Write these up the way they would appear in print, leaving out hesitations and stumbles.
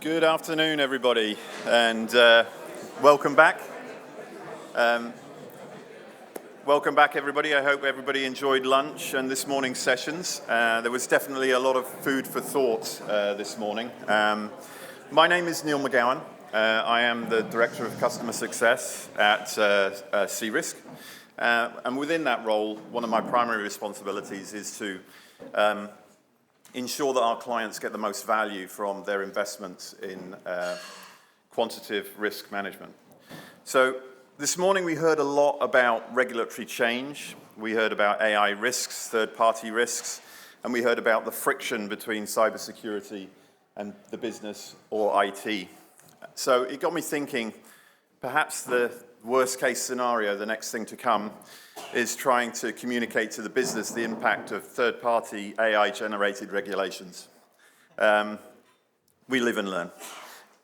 Good afternoon, everybody, and welcome back. Welcome back, everybody. I hope everybody enjoyed lunch and this morning's sessions. There was definitely a lot of food for thought this morning. My name is Neil McGowan. I am the Director of Customer Success at Searisk. And within that role, one of my primary responsibilities is to ensure that our clients get the most value from their investments in quantitative risk management. So this morning we heard a lot about regulatory change. We heard about AI risks, third-party risks, and we heard about the friction between cybersecurity and the business or IT. So it got me thinking, perhaps the worst-case scenario, the next thing to come, is trying to communicate to the business the impact of third-party AI-generated regulations. We live and learn.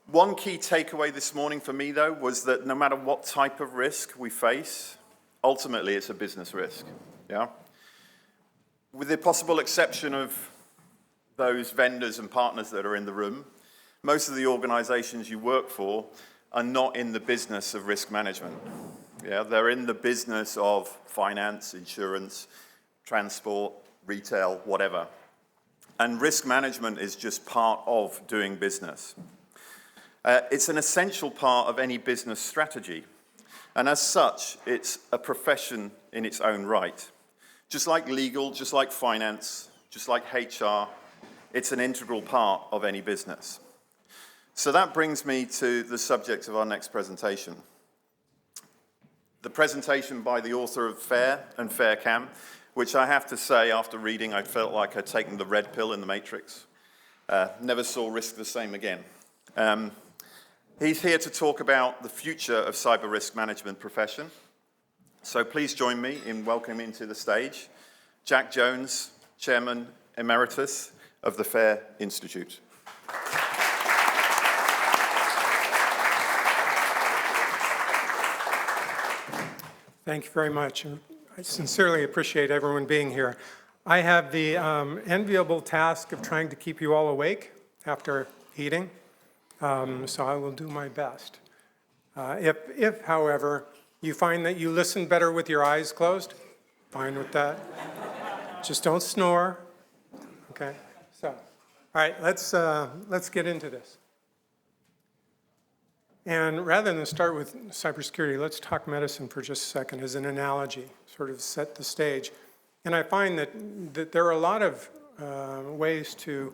One key takeaway this morning for me, though, was that no matter what type of risk we face, ultimately it's a business risk. Yeah? With the possible exception of those vendors and partners that are in the room, most of the organizations you work for are not in the business of risk management. Yeah, they're in the business of finance, insurance, transport, retail, whatever. And risk management is just part of doing business. It's an essential part of any business strategy. And as such, it's a profession in its own right. Just like legal, just like finance, just like HR, it's an integral part of any business. So that brings me to the subject of our next presentation. The presentation by the author of FAIR and FAIR-CAM, which I have to say, after reading, I felt like I'd taken the red pill in the Matrix. Never saw risk the same again. He's here to talk about the future of cyber risk management profession. So please join me in welcoming to the stage Jack Jones, Chairman Emeritus of the FAIR Institute. Thank you very much. I sincerely appreciate everyone being here. I have the enviable task of trying to keep you all awake after eating, so I will do my best. If, however, you find that you listen better with your eyes closed, fine with that. Just don't snore. Okay. So, all right. Let's get into this. And rather than start with cybersecurity, let's talk medicine for just a second as an analogy, sort of set the stage. And I find that there are a lot of ways to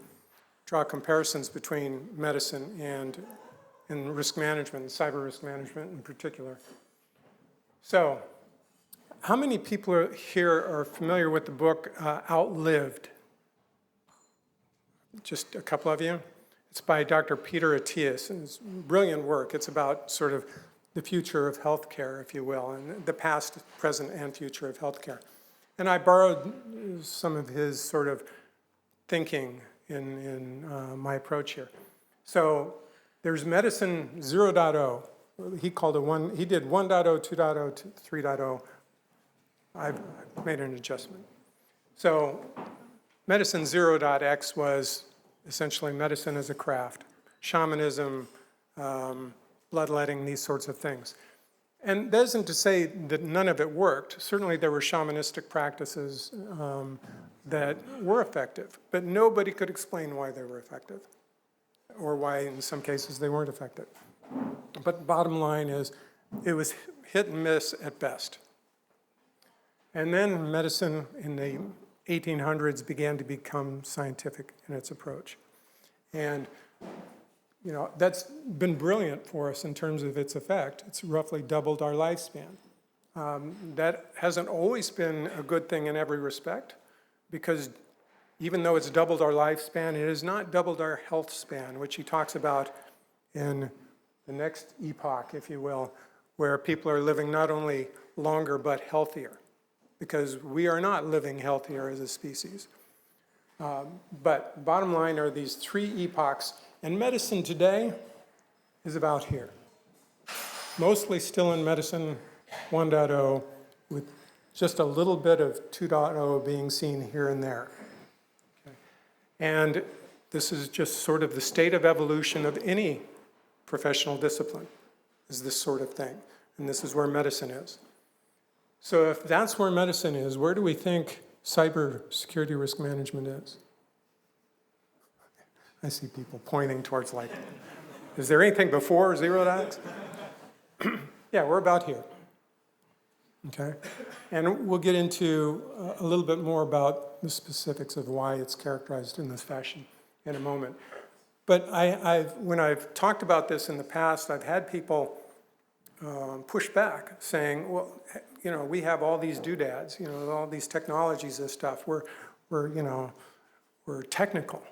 draw comparisons between medicine and risk management, cyber risk management in particular. So, how many people here are familiar with the book Outlived? Just a couple of you? It's by Dr. Peter Attias, and it's brilliant work. It's about sort of the future of healthcare, if you will, and the past, present, and future of healthcare. And I borrowed some of his sort of thinking in my approach here. So there's medicine 0.0. He called it he did 1.0, 2.0, 3.0. I've made an adjustment. So medicine 0.x was essentially medicine as a craft, shamanism, bloodletting, these sorts of things. And that isn't to say that none of it worked. Certainly there were shamanistic practices that were effective, but nobody could explain why they were effective or why in some cases they weren't effective. But bottom line is it was hit and miss at best. And then medicine in the 1800s began to become scientific in its approach. And, you know, that's been brilliant for us in terms of its effect. It's roughly doubled our lifespan. That hasn't always been a good thing in every respect, because even though it's doubled our lifespan, it has not doubled our health span, which he talks about in the next epoch, if you will, where people are living not only longer but healthier, because we are not living healthier as a species. But bottom line are these three epochs, and medicine today is about here. Mostly still in medicine 1.0, with just a little bit of 2.0 being seen here and there. Okay. And This is just sort of the state of evolution of any professional discipline, is this sort of thing. And this is where medicine is. So if that's where medicine is, where do we think cybersecurity risk management is? I see people pointing towards like, is there anything before 0 Dax? Yeah, we're about here. Okay? And we'll get into a little bit more about the specifics of why it's characterized in this fashion in a moment. But when I've talked about this in the past, I've had people push back saying, well, you know, we have all these doodads, you know, all these technologies and stuff. We're technical.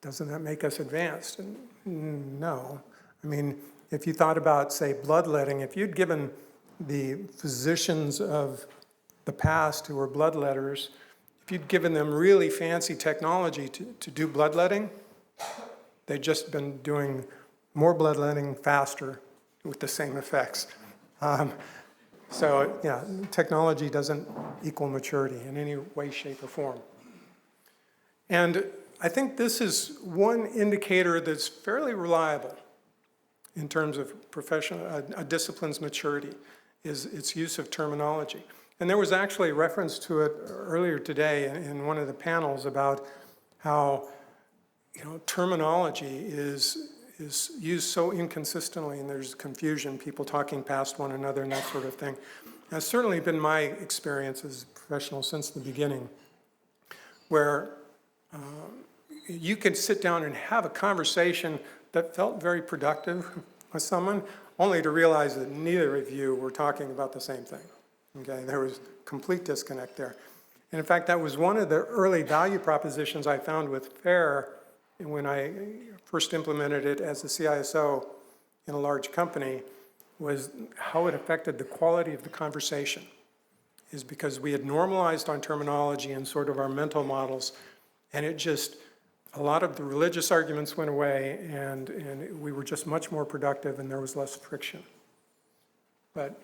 Doesn't that make us advanced? And no. I mean, if you thought about, say, bloodletting, if you'd given the physicians of the past who were bloodletters, if you'd given them really fancy technology to do bloodletting, they'd just been doing more bloodletting faster with the same effects. So, yeah, technology doesn't equal maturity in any way, shape, or form. And I think this is one indicator that's fairly reliable in terms of a discipline's maturity, is its use of terminology. And there was actually a reference to it earlier today in one of the panels about how, you know, terminology is used so inconsistently, and there's confusion, people talking past one another and that sort of thing. That's certainly been my experience as a professional since the beginning, where you could sit down and have a conversation that felt very productive with someone, only to realize that neither of you were talking about the same thing. Okay, there was complete disconnect there. And in fact, that was one of the early value propositions I found with FAIR when I first implemented it as a CISO in a large company, was how it affected the quality of the conversation. Is because we had normalized on terminology and sort of our mental models, and it just, a lot of the religious arguments went away, and we were just much more productive, and there was less friction. But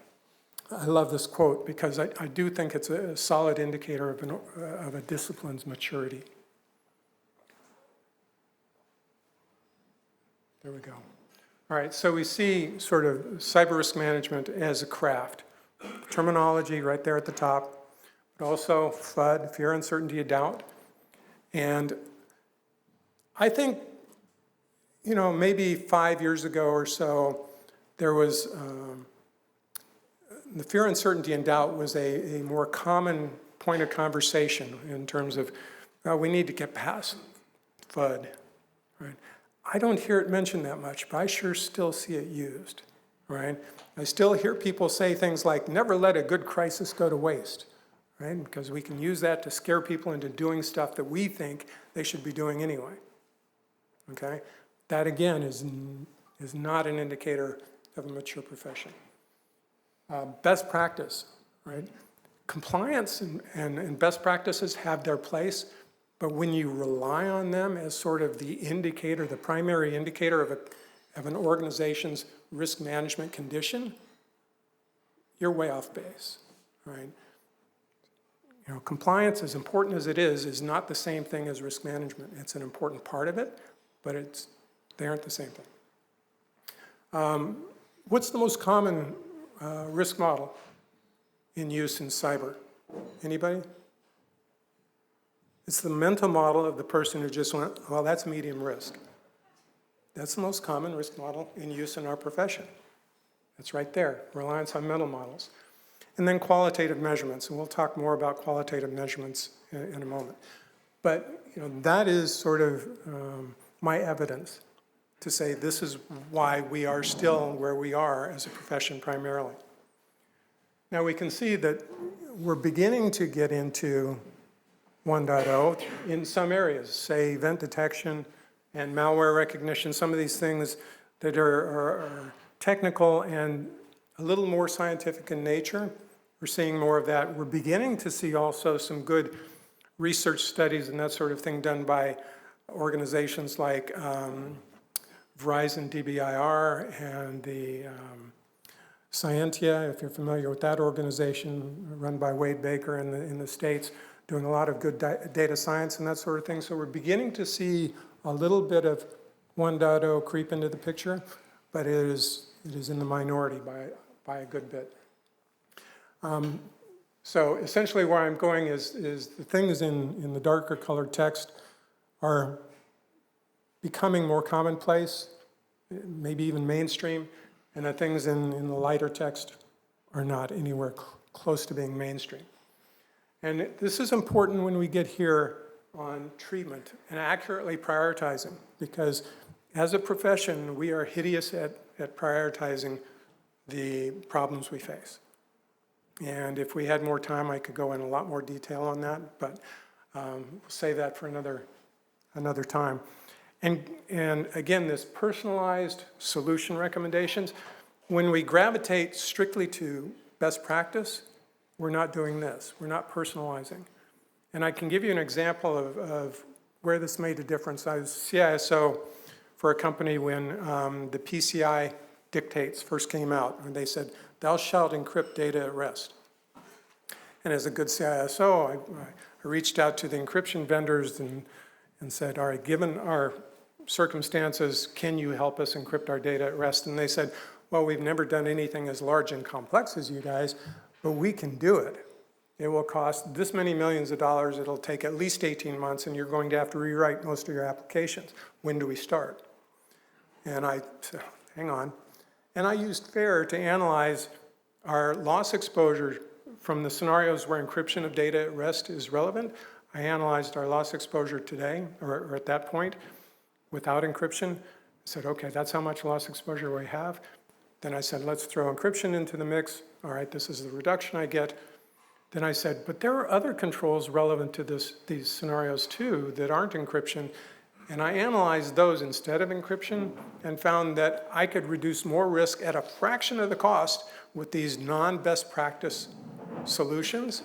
I love this quote because I do think it's a solid indicator of a discipline's maturity. There we go. All right, so we see sort of cyber risk management as a craft. Terminology right there at the top, but also FUD, fear, uncertainty, and doubt. And I think, you know, maybe 5 years ago or so, there was, the fear, uncertainty, and doubt was a more common point of conversation in terms of, we need to get past FUD, right? I don't hear it mentioned that much, but I sure still see it used, right? I still hear people say things like, never let a good crisis go to waste, right? Because we can use that to scare people into doing stuff that we think they should be doing anyway, okay? That, again, is not an indicator of a mature profession. Best practice, right? Compliance and best practices have their place, but when you rely on them as sort of the indicator, the primary indicator of an organization's risk management condition, you're way off base, right? You know, compliance, as important as it is not the same thing as risk management. It's an important part of it, but they aren't the same thing. What's the most common risk model in use in cyber? Anybody? It's the mental model of the person who just went, well, that's medium risk. That's the most common risk model in use in our profession. It's right there, reliance on mental models. And then qualitative measurements, and we'll talk more about qualitative measurements in a moment. But you know, that is sort of my evidence to say this is why we are still where we are as a profession primarily. Now we can see that we're beginning to get into 1.0 in some areas, say event detection and malware recognition, some of these things that are technical and a little more scientific in nature. We're seeing more of that. We're beginning to see also some good research studies and that sort of thing done by organizations like Verizon DBIR and the Scientia, if you're familiar with that organization, run by Wade Baker in the States, doing a lot of good data science and that sort of thing. So we're beginning to see a little bit of 1.0 creep into the picture, but it is in the minority by a good bit. So essentially where I'm going is the things in the darker colored text are becoming more commonplace, maybe even mainstream, and the things in the lighter text are not anywhere close to being mainstream. And this is important when we get here on treatment and accurately prioritizing, because as a profession, we are hideous at prioritizing the problems we face. And if we had more time, I could go in a lot more detail on that, but we'll save that for another time. And again, this personalized solution recommendations, when we gravitate strictly to best practice, we're not doing this. We're not personalizing. And I can give you an example of where this made a difference. I was CISO for a company when the PCI dictates first came out, and they said, "Thou shalt encrypt data at rest." And as a good CISO, I reached out to the encryption vendors and said, all right, given our circumstances, can you help us encrypt our data at rest? And they said, well, we've never done anything as large and complex as you guys, but we can do it. It will cost this many millions of dollars. It'll take at least 18 months, and you're going to have to rewrite most of your applications. When do we start? And I said, hang on. And I used FAIR to analyze our loss exposure from the scenarios where encryption of data at rest is relevant. I analyzed our loss exposure today, or at that point, without encryption. I said, okay, that's how much loss exposure we have. Then I said, let's throw encryption into the mix. All right, this is the reduction I get. Then I said, but there are other controls relevant to these scenarios too that aren't encryption. And I analyzed those instead of encryption and found that I could reduce more risk at a fraction of the cost with these non-best practice solutions.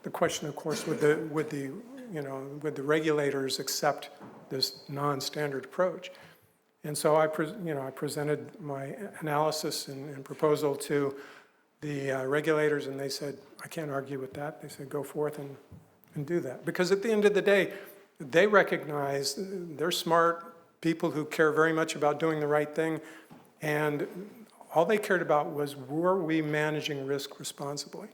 The question, of course, would the regulators accept this non-standard approach? And so I presented my analysis and proposal to the regulators, and they said, I can't argue with that. They said, go forth and do that. Because at the end of the day, they recognize they're smart people who care very much about doing the right thing, and all they cared about was, were we managing risk responsibly?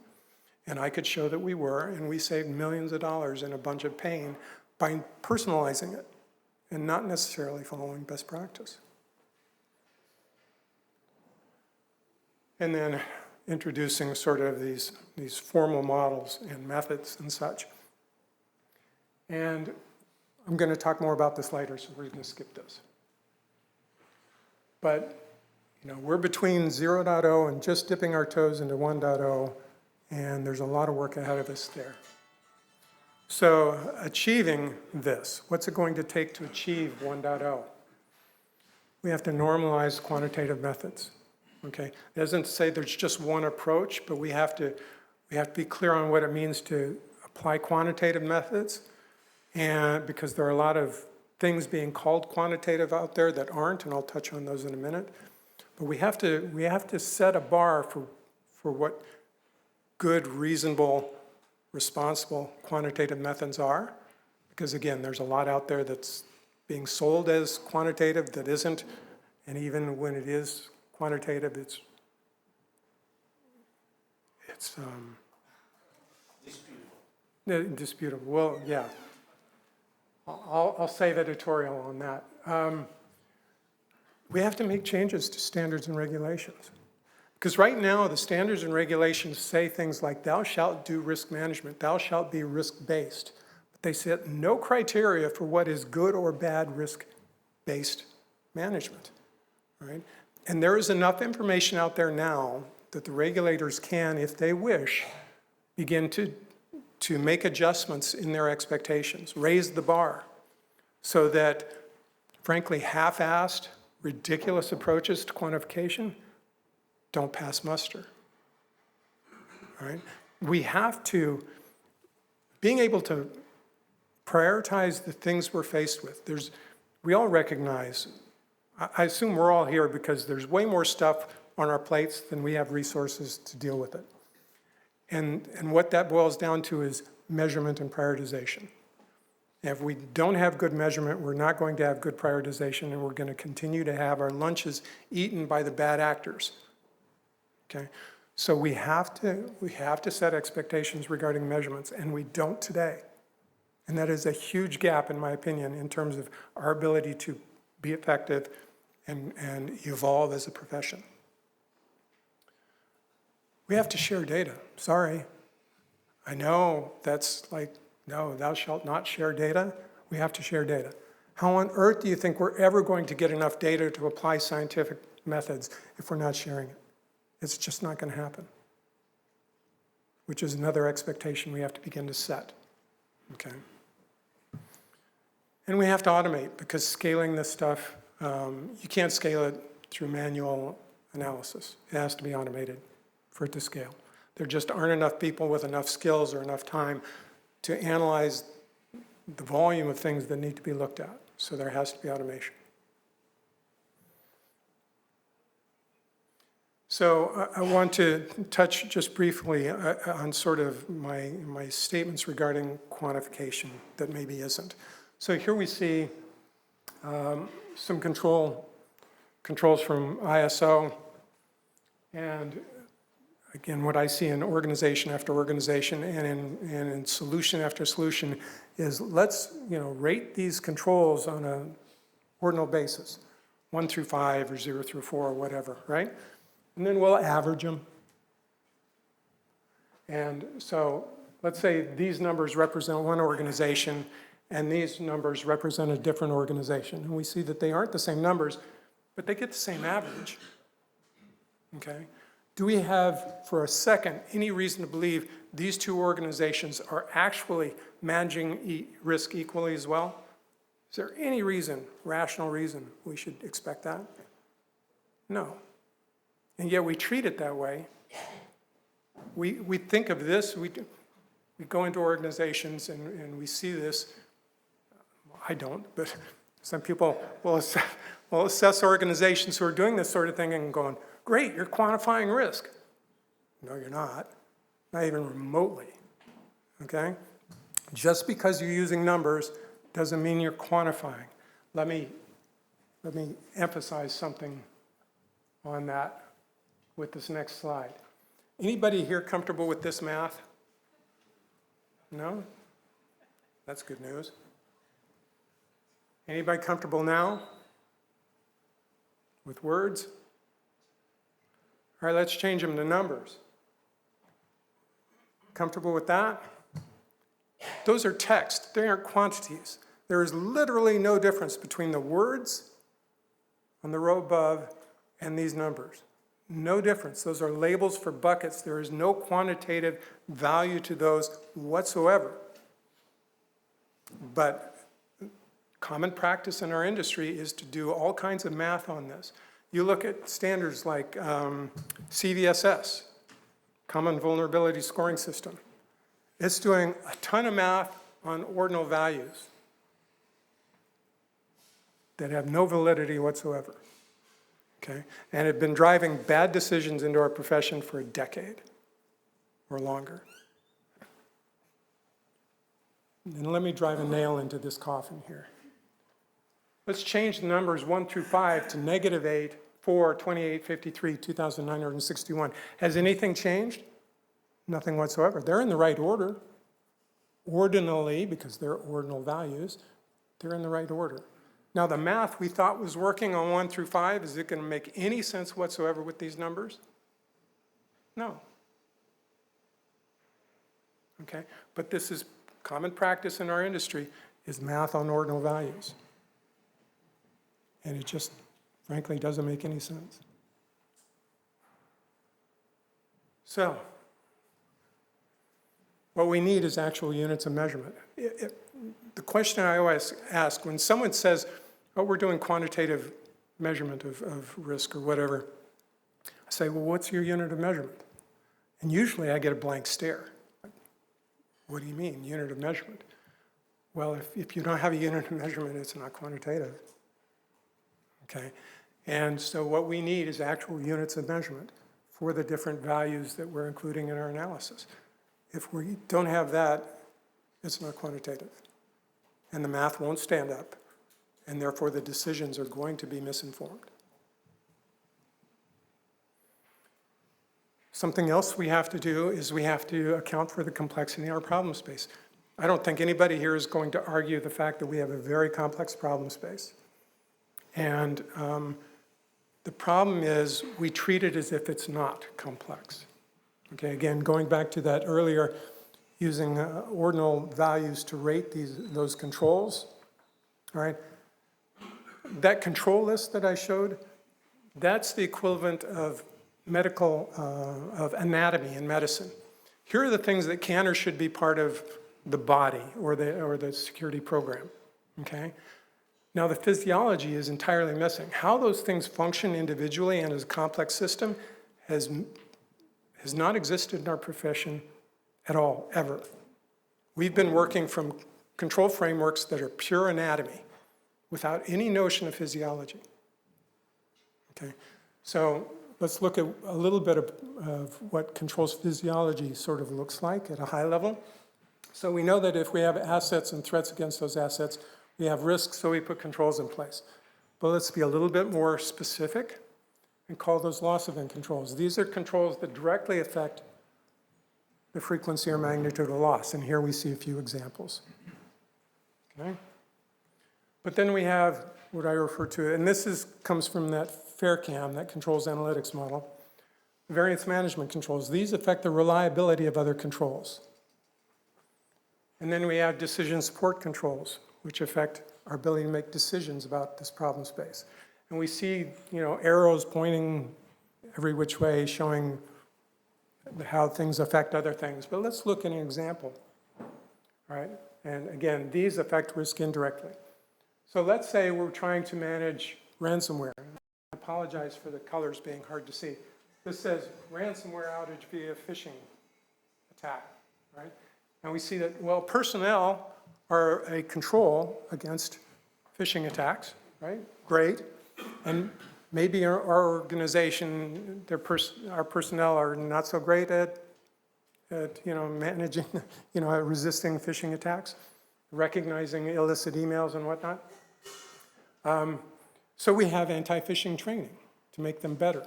And I could show that we were, and we saved millions of dollars and a bunch of pain by personalizing it and not necessarily following best practice. And then introducing sort of these formal models and methods and such. And I'm going to talk more about this later, so we're going to skip this. But we're between 0.0 and just dipping our toes into 1.0, and there's a lot of work ahead of us there. So achieving this, what's it going to take to achieve 1.0? We have to normalize quantitative methods. Okay, it doesn't say there's just one approach, but we have to be clear on what it means to apply quantitative methods, and because there are a lot of things being called quantitative out there that aren't, and I'll touch on those in a minute. But we have to set a bar for what good, reasonable, responsible quantitative methods are, because again, there's a lot out there that's being sold as quantitative that isn't, and even when it is quantitative, it's disputable. Well, yeah. I'll save editorial on that. We have to make changes to standards and regulations. Because right now, the standards and regulations say things like, thou shalt do risk management, thou shalt be risk-based. But they set no criteria for what is good or bad risk-based management, right? And there is enough information out there now that the regulators can, if they wish, begin to make adjustments in their expectations, raise the bar, so that, frankly, half-assed, ridiculous approaches to quantification don't pass muster, all right? We have to, being able to prioritize the things we're faced with. We all recognize, I assume we're all here because there's way more stuff on our plates than we have resources to deal with it. And what that boils down to is measurement and prioritization. And if we don't have good measurement, we're not going to have good prioritization, and we're going to continue to have our lunches eaten by the bad actors. Okay? So we have to set expectations regarding measurements, and we don't today. And that is a huge gap, in my opinion, in terms of our ability to be effective and evolve as a profession. We have to share data. Sorry. I know that's like, no, thou shalt not share data. We have to share data. How on earth do you think we're ever going to get enough data to apply scientific methods if we're not sharing it? It's just not going to happen, which is another expectation we have to begin to set. Okay. And we have to automate, because scaling this stuff, you can't scale it through manual analysis. It has to be automated for it to scale. There just aren't enough people with enough skills or enough time to analyze the volume of things that need to be looked at. So there has to be automation. So I want to touch just briefly on sort of my statements regarding quantification that maybe isn't. So here we see some controls from ISO, and again, what I see in organization after organization and in solution after solution is let's rate these controls on an ordinal basis, 1 through 5 or 0 through 4 or whatever, right? And then we'll average them. And so let's say these numbers represent one organization and these numbers represent a different organization. And we see that they aren't the same numbers, but they get the same average. Okay? Do we have, for a second, any reason to believe these two organizations are actually managing risk equally as well? Is there any reason, rational reason, we should expect that? No. And yet we treat it that way. We think of this, we go into organizations and we see this. I don't, but some people will assess organizations who are doing this sort of thing and going, great, you're quantifying risk. No, you're not even remotely, okay? Just because you're using numbers doesn't mean you're quantifying. Let me emphasize something on that with this next slide. Anybody here comfortable with this math? No? That's good news. Anybody comfortable now with words? All right, let's change them to numbers. Comfortable with that? Those are text, they aren't quantities. There is literally no difference between the words on the row above and these numbers. No difference. Those are labels for buckets. There is no quantitative value to those whatsoever. But common practice in our industry is to do all kinds of math on this. You look at standards like CVSS, Common Vulnerability Scoring System. It's doing a ton of math on ordinal values that have no validity whatsoever, okay? And have been driving bad decisions into our profession for a decade or longer. And let me drive a nail into this coffin here. Let's change the numbers 1 through 5 to -8, 4, 28, 53, 2,961. Has anything changed? Nothing whatsoever. They're in the right order. Ordinally, because they're ordinal values, they're in the right order. Now the math we thought was working on 1 through 5, is it going to make any sense whatsoever with these numbers? No. Okay, but this is common practice in our industry, is math on ordinal values. And it just, frankly, doesn't make any sense. So, what we need is actual units of measurement. The question I always ask, when someone says, oh, we're doing quantitative measurement of risk or whatever, I say, well, what's your unit of measurement? And usually I get a blank stare. What do you mean, unit of measurement? Well, if you don't have a unit of measurement, it's not quantitative. Okay? And so what we need is actual units of measurement for the different values that we're including in our analysis. If we don't have that, it's not quantitative. and the math won't stand up, and therefore the decisions are going to be misinformed. Something else we have to do is we have to account for the complexity in our problem space. I don't think anybody here is going to argue the fact that we have a very complex problem space. And the problem is we treat it as if it's not complex. Okay, again, going back to that earlier, using ordinal values to rate those controls, all right? That control list that I showed, that's the equivalent of of anatomy in medicine. Here are the things that can or should be part of the body or the security program, okay? Now the physiology is entirely missing. How those things function individually and as a complex system has not existed in our profession at all, ever. We've been working from control frameworks that are pure anatomy without any notion of physiology, okay? So let's look at a little bit of what controls physiology sort of looks like at a high level. So we know that if we have assets and threats against those assets, we have risks, so we put controls in place. But let's be a little bit more specific and call those loss event controls. These are controls that directly affect the frequency or magnitude of loss. And here we see a few examples. Okay? But then we have what I refer to, and this comes from that FAIRCAM, that controls analytics model, variance management controls. These affect the reliability of other controls. And then we have decision support controls, which affect our ability to make decisions about this problem space. And we see, arrows pointing every which way, showing how things affect other things. But let's look at an example, all right? And again, these affect risk indirectly. So let's say we're trying to manage ransomware. I apologize for the colors being hard to see. This says ransomware outage via phishing attack, right? And we see that, well, personnel are a control against phishing attacks, right? Great. And maybe our organization, our personnel are not so great at managing, resisting phishing attacks, recognizing illicit emails and whatnot. So we have anti-phishing training to make them better,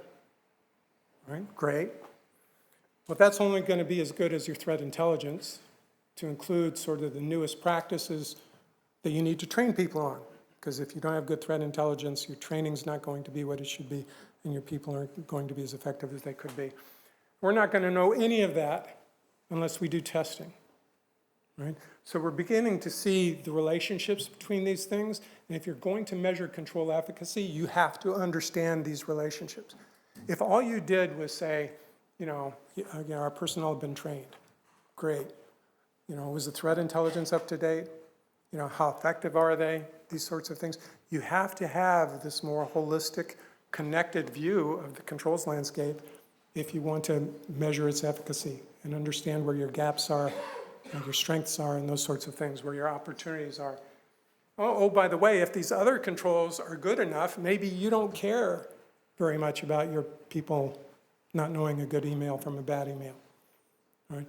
right? Great. Well, that's only going to be as good as your threat intelligence to include sort of the newest practices that you need to train people on. Because if you don't have good threat intelligence, your training's not going to be what it should be, and your people aren't going to be as effective as they could be. We're not going to know any of that unless we do testing, right? So we're beginning to see the relationships between these things, and if you're going to measure control efficacy, you have to understand these relationships. If all you did was say, our personnel have been trained, great. Was the threat intelligence up to date? How effective are they? These sorts of things. You have to have this more holistic, connected view of the controls landscape if you want to measure its efficacy and understand where your gaps are, where your strengths are, and those sorts of things, where your opportunities are. Oh, by the way, if these other controls are good enough, maybe you don't care very much about your people not knowing a good email from a bad email. All right?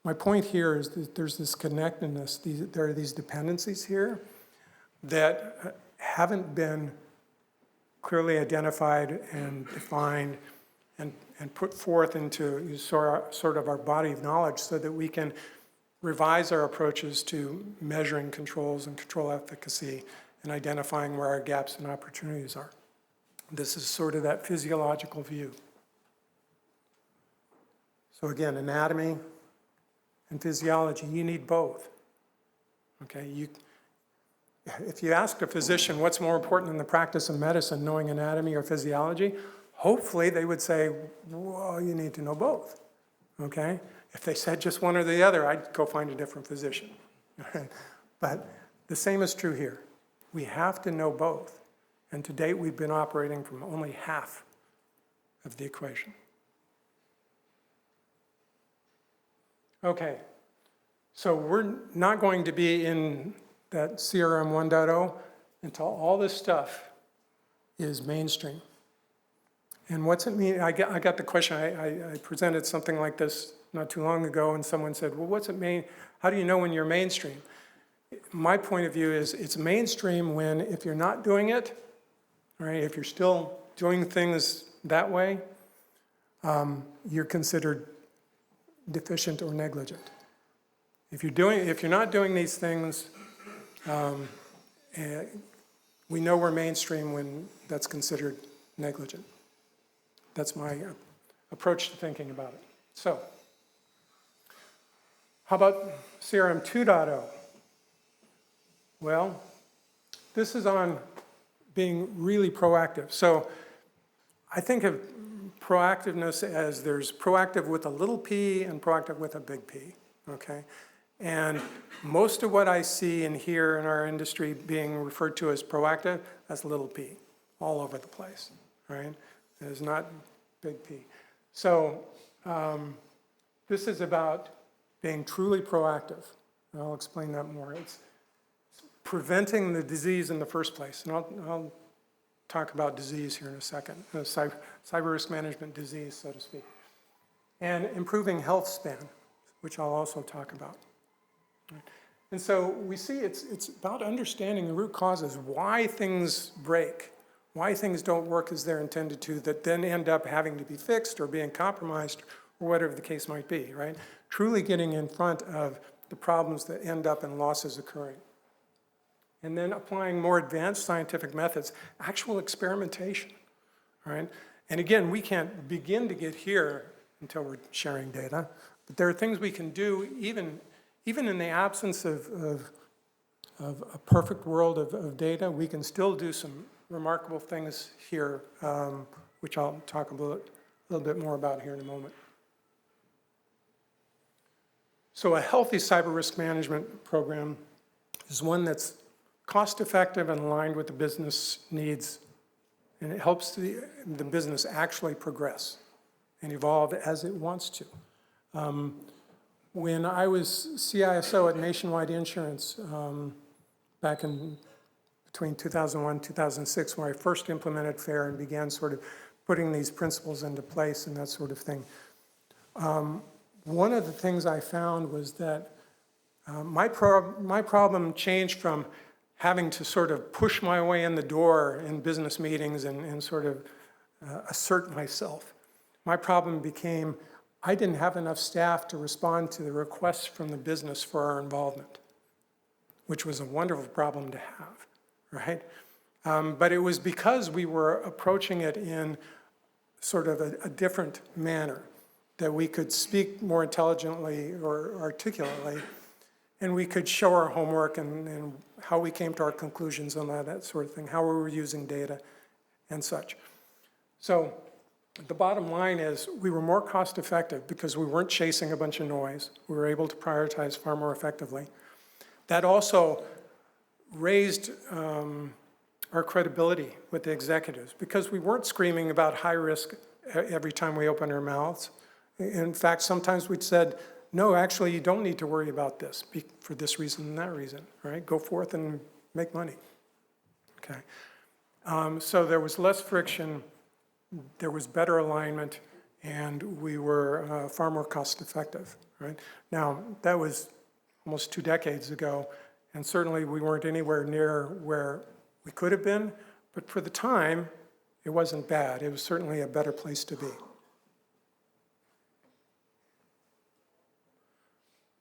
My point here is that there's this connectedness. There are these dependencies here that haven't been clearly identified and defined and put forth into sort of our body of knowledge so that we can revise our approaches to measuring controls and control efficacy and identifying where our gaps and opportunities are. This is sort of that physiological view. So again, anatomy and physiology, you need both. Okay, if you ask a physician what's more important in the practice of medicine, knowing anatomy or physiology, hopefully they would say, well, you need to know both. Okay? If they said just one or the other, I'd go find a different physician. But the same is true here. We have to know both. And to date, we've been operating from only half of the equation. Okay, so we're not going to be in that CRM 1.0 until all this stuff is mainstream. And what's it mean? I got the question, I presented something like this not too long ago, and someone said, well, what's it mean? How do you know when you're mainstream? my point of view is it's mainstream when if you're not doing it, all right, if you're still doing things that way, you're considered deficient or negligent. If you're not doing these things, we know we're mainstream when that's considered negligent. That's my approach to thinking about it. So, how about CRM 2.0? Well, this is on being really proactive. So I think of proactiveness as there's proactive with a little p and proactive with a big P, okay? And most of what I see and hear in our industry being referred to as proactive, that's little p, all over the place, right? It is not big P. So this is about being truly proactive. And I'll explain that more. It's preventing the disease in the first place. And I'll talk about disease here in a second, cyber risk management disease, so to speak. And improving health span, which I'll also talk about. And so we see it's about understanding the root causes, why things break, why things don't work as they're intended to, that then end up having to be fixed or being compromised or whatever the case might be, right? Truly getting in front of the problems that end up in losses occurring. And then applying more advanced scientific methods, actual experimentation, right? And again, we can't begin to get here until we're sharing data, but there are things we can do even in the absence of a perfect world of data. We can still do some remarkable things here, which I'll talk a little bit more about here in a moment. So a healthy cyber risk management program is one that's cost-effective and aligned with the business needs, and it helps the business actually progress and evolve as it wants to. When I was CISO at Nationwide Insurance back in between 2001 and 2006, when I first implemented FAIR and began sort of putting these principles into place and that sort of thing, one of the things I found was that my problem changed from having to sort of push my way in the door in business meetings and sort of assert myself. My problem became I didn't have enough staff to respond to the requests from the business for our involvement, which was a wonderful problem to have, right? But it was because we were approaching it in sort of a different manner, that we could speak more intelligently or articulately, and we could show our homework and how we came to our conclusions on that sort of thing, how we were using data and such. So the bottom line is we were more cost effective because we weren't chasing a bunch of noise. We were able to prioritize far more effectively. That also raised our credibility with the executives because we weren't screaming about high risk every time we opened our mouths. In fact, sometimes we'd said, no, actually, you don't need to worry about this for this reason and that reason, right? Go forth and make money, okay? So there was less friction, there was better alignment, and we were far more cost effective, right? Now, that was almost 2 decades ago, and certainly we weren't anywhere near where we could have been, but for the time, it wasn't bad. It was certainly a better place to be.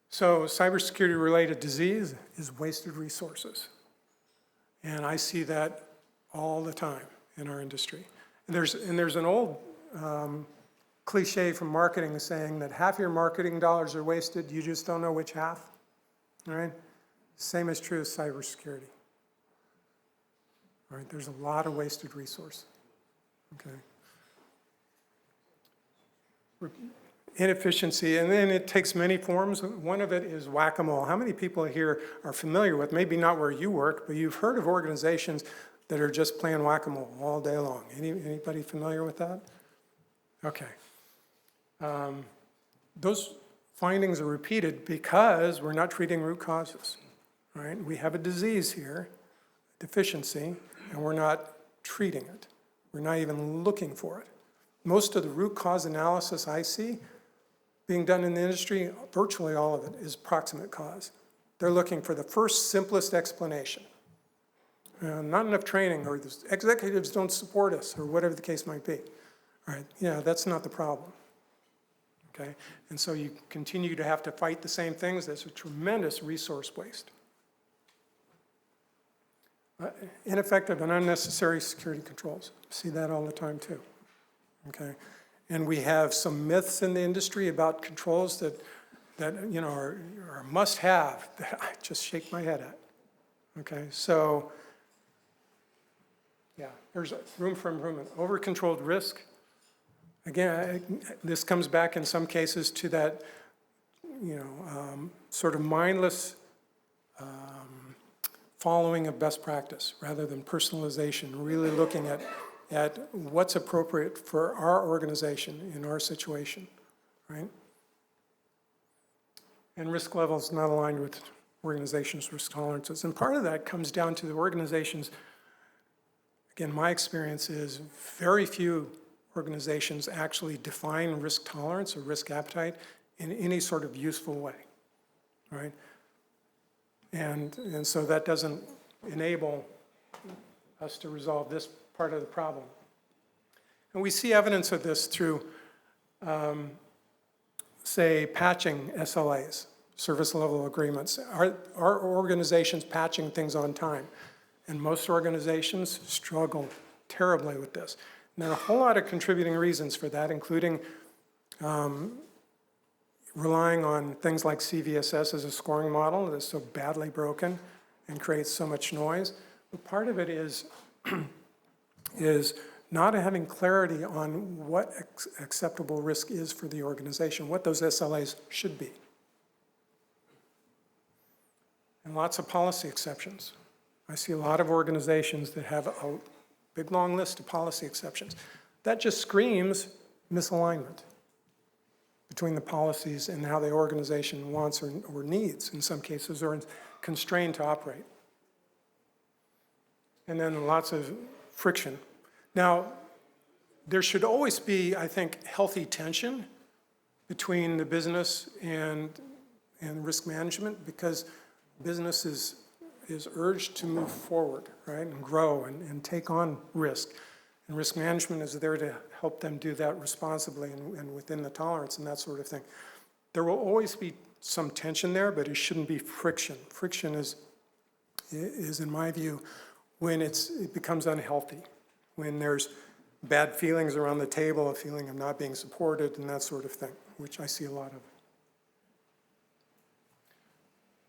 So cybersecurity-related disease is wasted resources. And I see that all the time in our industry. And there's an old cliche from marketing saying that half your marketing dollars are wasted, you just don't know which half, all right? Same is true of cybersecurity. All right, there's a lot of wasted resource, okay? Inefficiency, and then it takes many forms. One of it is whack-a-mole. How many people here are familiar with, maybe not where you work, but you've heard of organizations that are just playing whack-a-mole all day long? Anybody familiar with that? Okay. Those findings are repeated because we're not treating root causes, right? We have a disease here, deficiency, and we're not treating it. We're not even looking for it. Most of the root cause analysis I see being done in the industry, virtually all of it is proximate cause. They're looking for the first simplest explanation. Not enough training, or the executives don't support us, or whatever the case might be. All right, yeah, that's not the problem. Okay, and so you continue to have to fight the same things. That's a tremendous resource waste. Ineffective and unnecessary security controls. See that all the time too. Okay, and we have some myths in the industry about controls that you know are must-have that I just shake my head at. Okay, so yeah, there's room for improvement. Over-controlled risk. Again, this comes back in some cases to that, you know, sort of mindless following of best practice rather than personalization, really looking at what's appropriate for our organization in our situation, right? And risk levels not aligned with organizations' risk tolerances. And part of that comes down to the organizations. Again, my experience is very few organizations actually define risk tolerance or risk appetite in any sort of useful way, right? And so that doesn't enable us to resolve this part of the problem. And we see evidence of this through, say, patching SLAs, service level agreements. Are organizations patching things on time? And most organizations struggle terribly with this. And there are a whole lot of contributing reasons for that, including relying on things like CVSS as a scoring model that is so badly broken and creates so much noise. But part of it is not having clarity on what acceptable risk is for the organization, what those SLAs should be. And lots of policy exceptions. I see a lot of organizations that have a big long list of policy exceptions. That just screams misalignment between the policies and how the organization wants or needs, in some cases, or constrained to operate. And then lots of friction. Now, there should always be, I think, healthy tension between the business and risk management, because business is urged to move forward, right, and grow and take on risk. And risk management is there to help them do that responsibly and within the tolerance and that sort of thing. There will always be some tension there, but it shouldn't be friction. Friction is in my view, when it becomes unhealthy, when there's bad feelings around the table, a feeling of not being supported and that sort of thing, which I see a lot of.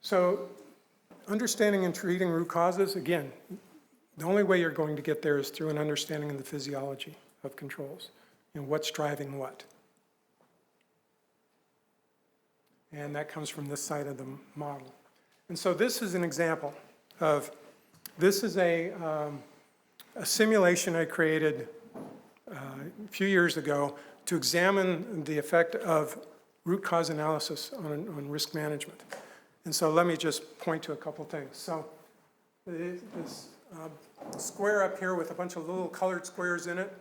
So understanding and treating root causes, again, the only way you're going to get there is through an understanding of the physiology of controls and what's driving what. And that comes from this side of the model. And so this is an example of, this is a simulation I created a few years ago to examine the effect of root cause analysis on risk management. And so let me just point to a couple things. So this square up here with a bunch of little colored squares in it,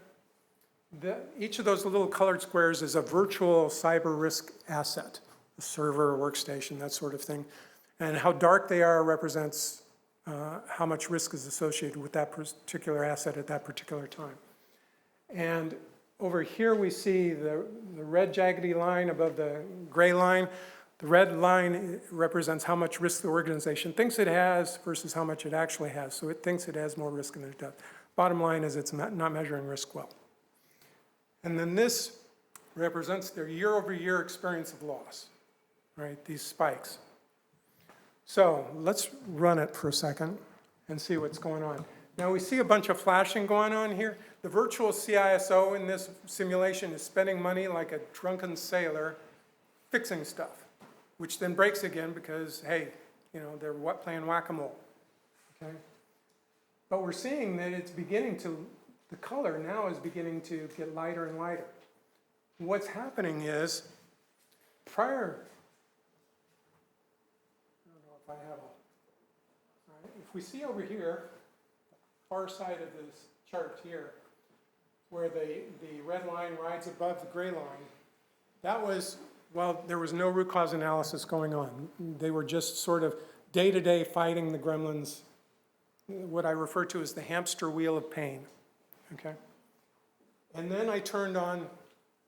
each of those little colored squares is a virtual cyber risk asset, a server, a workstation, that sort of thing. And how dark they are represents how much risk is associated with that particular asset at that particular time. And over here we see the red jaggedy line above the gray line. The red line represents how much risk the organization thinks it has versus how much it actually has. So it thinks it has more risk than it does. Bottom line is it's not measuring risk well. And then this represents their year-over-year experience of loss, right? These spikes. So let's run it for a second and see what's going on. Now we see a bunch of flashing going on here. The virtual CISO in this simulation is spending money like a drunken sailor fixing stuff, which then breaks again because, hey, you know, they're playing whack-a-mole, okay? But we're seeing that it's beginning to, the color now is beginning to get lighter and lighter. What's happening is, prior, I don't know if I have all right, if we see over here, far side of this chart here, where the red line rides above the gray line, that was, well, there was no root cause analysis going on. They were just sort of day-to-day fighting the gremlins, what I refer to as the hamster wheel of pain, okay? And then I turned on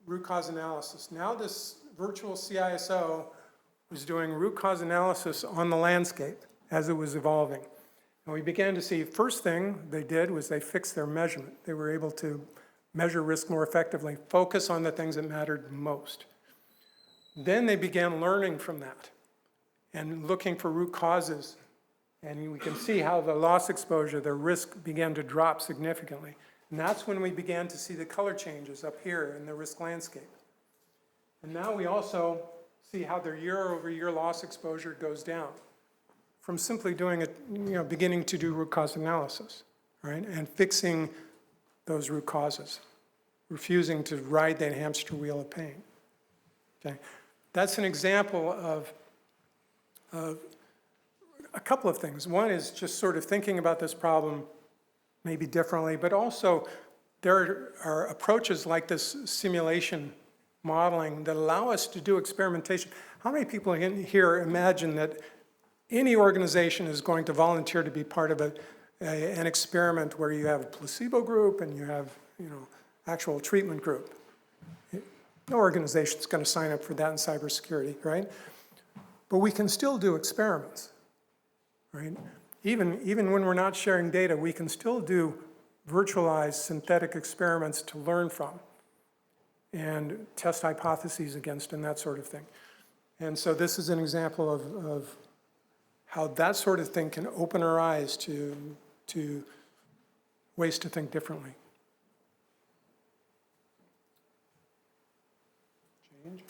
root cause analysis. Now this virtual CISO was doing root cause analysis on the landscape as it was evolving. And we began to see, first thing they did was they fixed their measurement. They were able to measure risk more effectively, focus on the things that mattered most. Then they began learning from that and looking for root causes. And we can see how the loss exposure, the risk began to drop significantly. And that's when we began to see the color changes up here in the risk landscape. And now we also see how their year-over-year loss exposure goes down from simply doing it, beginning to do root cause analysis, right? And fixing those root causes, refusing to ride that hamster wheel of pain, okay? That's an example of a couple of things. One is just sort of thinking about this problem maybe differently, but also there are approaches like this simulation modeling that allow us to do experimentation. How many people in here imagine that any organization is going to volunteer to be part of an experiment where you have a placebo group and you have, actual treatment group? No organization is going to sign up for that in cybersecurity, right? But we can still do experiments, right? Even when we're not sharing data, we can still do virtualized synthetic experiments to learn from and test hypotheses against and that sort of thing. And so this is an example of how that sort of thing can open our eyes to ways to think differently. Change.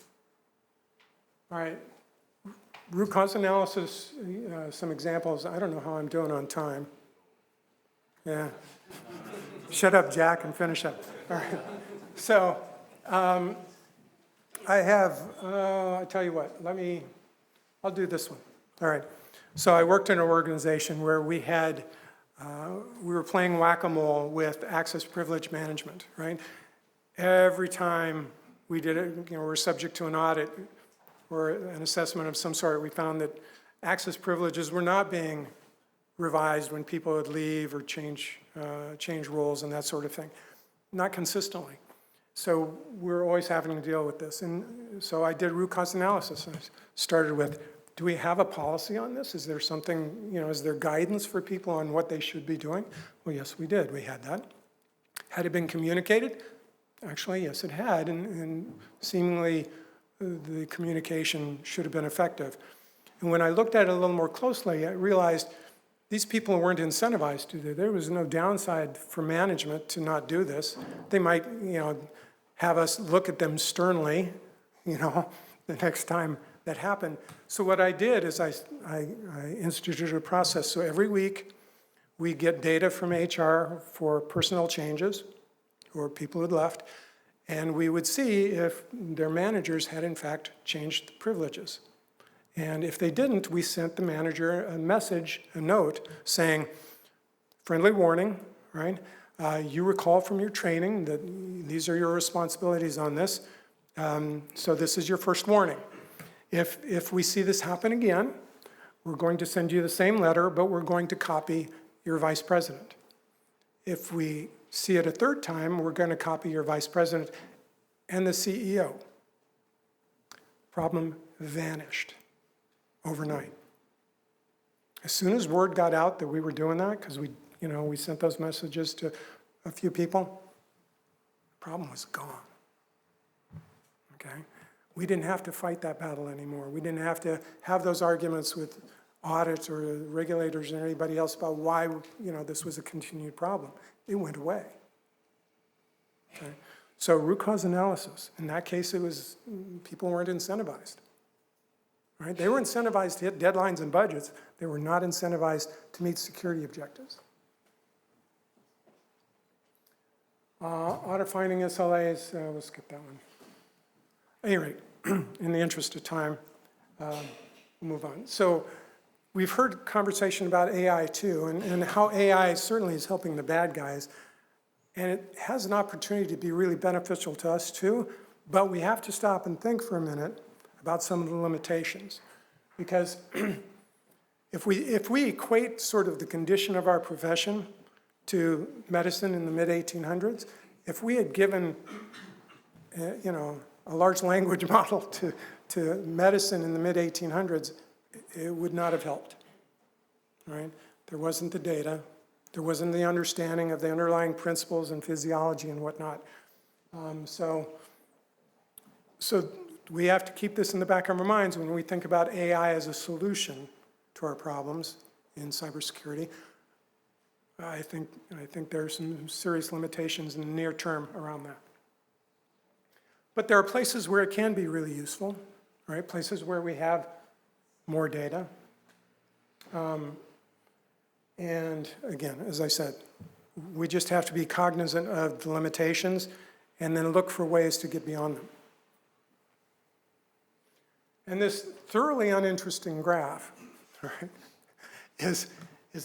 All right. Root cause analysis, some examples. I don't know how I'm doing on time. Yeah. Shut up, Jack, and finish up. All right. So I have, I tell you what, I'll do this one. All right. So I worked in an organization where we were playing whack-a-mole with access privilege management, right? Every time we did it, we're subject to an audit or an assessment of some sort, we found that access privileges were not being revised when people would leave or change roles and that sort of thing, not consistently. So we're always having to deal with this. And so I did root cause analysis. I started with, do we have a policy on this? Is there something, is there guidance for people on what they should be doing? Well, yes, we did. We had that. Had it been communicated? Actually, yes, it had. And seemingly, the communication should have been effective. And when I looked at it a little more closely, I realized these people weren't incentivized to do it. There was no downside for management to not do this. They might, have us look at them sternly, the next time that happened. So what I did is I instituted a process. So every week, we get data from HR for personnel changes or people who had left, and we would see if their managers had in fact changed the privileges. And if they didn't, we sent the manager a message, a note, saying, friendly warning, right? You recall from your training that these are your responsibilities on this, so this is your first warning. If we see this happen again, we're going to send you the same letter, but we're going to copy your vice president. If we see it a third time, we're going to copy your vice president and the CEO. Problem vanished overnight. As soon as word got out that we were doing that, because we sent those messages to a few people, the problem was gone. Okay? We didn't have to fight that battle anymore. We didn't have to have those arguments with audits or regulators or anybody else about why this was a continued problem. It went away. Okay? So root cause analysis. In that case, it was people weren't incentivized. Right? They were incentivized to hit deadlines and budgets. They were not incentivized to meet security objectives. Audit finding SLAs, we'll skip that one. At any rate, in the interest of time, we'll move on. So we've heard conversation about AI too, and how AI certainly is helping the bad guys. And it has an opportunity to be really beneficial to us too, but we have to stop and think for a minute about some of the limitations. Because if we equate sort of the condition of our profession to medicine in the mid-1800s, if we had given, a large language model to medicine in the mid-1800s, it would not have helped, right? There wasn't the data. There wasn't the understanding of the underlying principles and physiology and whatnot. So we have to keep this in the back of our minds when we think about AI as a solution to our problems in cybersecurity. I think there are some serious limitations in the near term around that. But there are places where it can be really useful, right? Places where we have more data. And again, as I said, we just have to be cognizant of the limitations and then look for ways to get beyond them. And this thoroughly uninteresting graph, right, is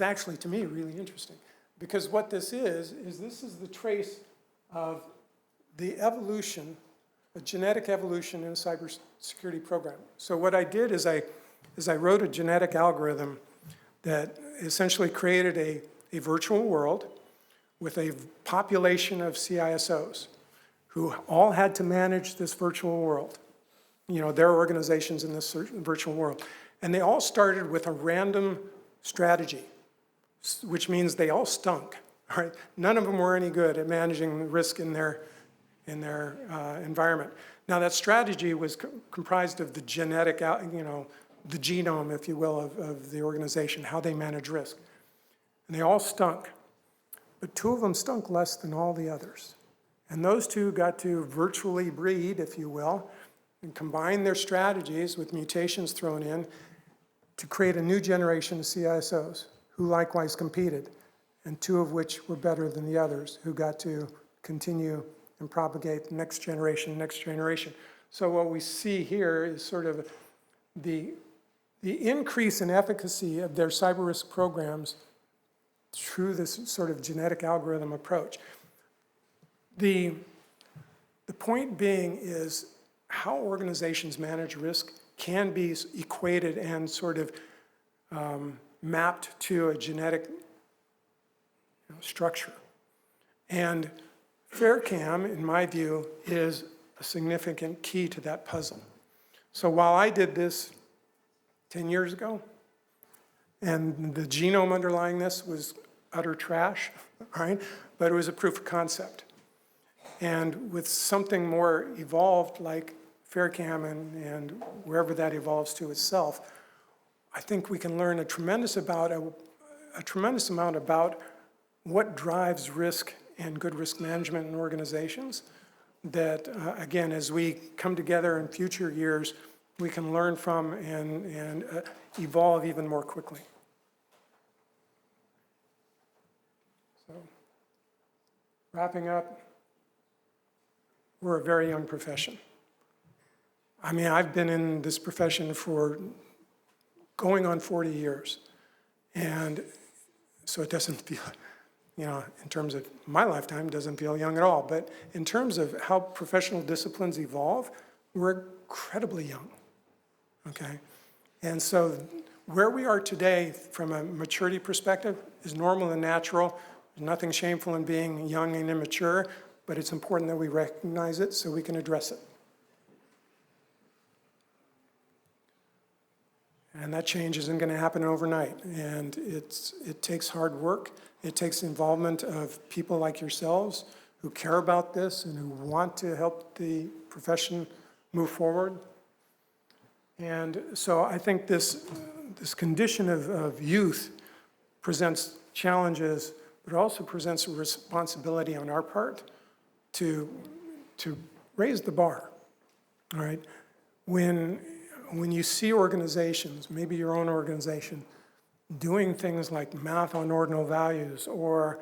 actually, to me, really interesting. Because what this is the trace of the evolution, a genetic evolution in a cybersecurity program. So what I did is I wrote a genetic algorithm that essentially created a virtual world with a population of CISOs who all had to manage this virtual world, their organizations in this virtual world. And they all started with a random strategy, which means they all stunk, right? None of them were any good at managing risk in their environment. Now that strategy was comprised of the genetic, the genome, if you will, of the organization, how they manage risk. And they all stunk. But two of them stunk less than all the others. And those two got to virtually breed, if you will, and combine their strategies with mutations thrown in to create a new generation of CISOs who likewise competed, and two of which were better than the others, who got to continue and propagate the next generation. So what we see here is sort of the increase in efficacy of their cyber risk programs through this sort of genetic algorithm approach. The point being is how organizations manage risk can be equated and sort of mapped to a genetic structure. And FairCam, in my view, is a significant key to that puzzle. So while I did this 10 years ago, and the genome underlying this was utter trash, right? But it was a proof of concept. And with something more evolved like FairCam and wherever that evolves to itself, I think we can learn a tremendous amount about what drives risk and good risk management in organizations that, again, as we come together in future years, we can learn from and evolve even more quickly. So, wrapping up, we're a very young profession. I mean, I've been in this profession for going on 40 years. And so it doesn't feel, in terms of my lifetime, it doesn't feel young at all. But in terms of how professional disciplines evolve, we're incredibly young, okay? And so where we are today from a maturity perspective is normal and natural. There's nothing shameful in being young and immature, but it's important that we recognize it so we can address it. And that change isn't going to happen overnight. And it takes hard work. It takes involvement of people like yourselves who care about this and who want to help the profession move forward. And so I think this condition of youth presents challenges, but also presents a responsibility on our part to raise the bar, all right? When you see organizations, maybe your own organization, doing things like math on ordinal values or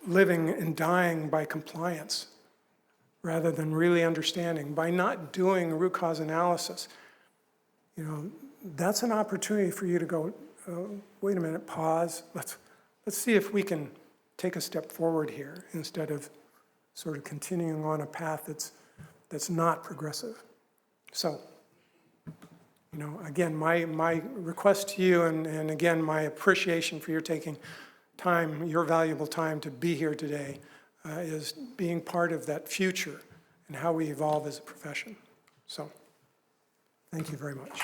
living and dying by compliance rather than really understanding, by not doing root cause analysis, that's an opportunity for you to go, wait a minute, pause, let's see if we can take a step forward here instead of sort of continuing on a path that's not progressive. So, You know, again, my request to you, and again, my appreciation for your taking time, your valuable time to be here today, is being part of that future and how we evolve as a profession. So, thank you very much.